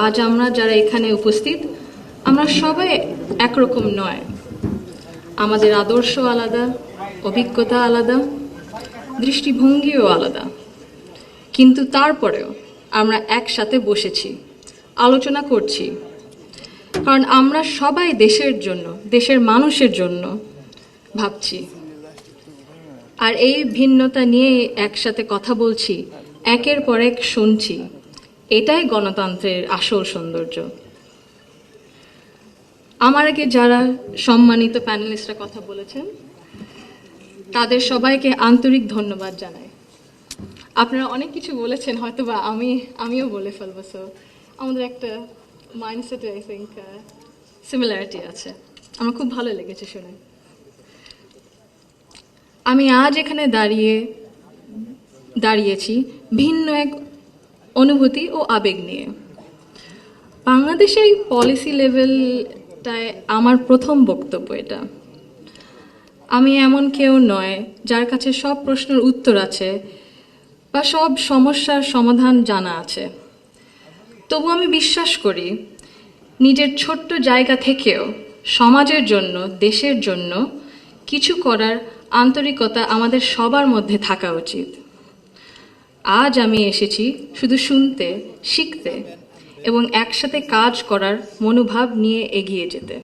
আজ আমরা যারা এখানে উপস্থিত, আমরা সবাই একরকম নয়। আমাদের আদর্শ আলাদা, অভিজ্ঞতা আলাদা, দৃষ্টিভঙ্গিও আলাদা। কিন্তু তারপরেও আমরা একসাথে বসেছি, আলোচনা করছি, কারণ আমরা সবাই দেশের জন্য, দেশের মানুষের জন্য ভাবছি। আর এই ভিন্নতা নিয়ে একসাথে কথা বলছি, একের পর এক শুনছি। এটাই গণতন্ত্রের আসল সৌন্দর্য। আমার আগে যারা সম্মানিত প্যানেলিস্টরা কথা বলেছেন, তাদের সবাইকে আন্তরিক ধন্যবাদ জানাই। আপনারা অনেক কিছু বলেছেন, হয়তো বা আমিও বলে ফেলবো। সো আমাদের একটা মাইন্ডসেটে আই থিঙ্ক সিমিলারিটি আছে। আমার খুব ভালো লেগেছে শুনে। আমি আজ এখানে দাঁড়িয়েছি ভিন্ন এক অনুভূতি ও আবেগ নিয়ে। বাংলাদেশের এই পলিসি লেভেলটায় আমার প্রথম বক্তব্য এটা। আমি এমন কেউ নয় যার কাছে সব প্রশ্নের উত্তর আছে বা সব সমস্যার সমাধান জানা আছে। তবু আমি বিশ্বাস করি, নিজের ছোট্ট জায়গা থেকেও সমাজের জন্য, দেশের জন্য কিছু করার আন্তরিকতা আমাদের সবার মধ্যে থাকা উচিত। আজ আমি এসেছি শুধু শুনতে, শিখতে এবং একসাথে কাজ করার মনোভাব নিয়ে এগিয়ে যেতে।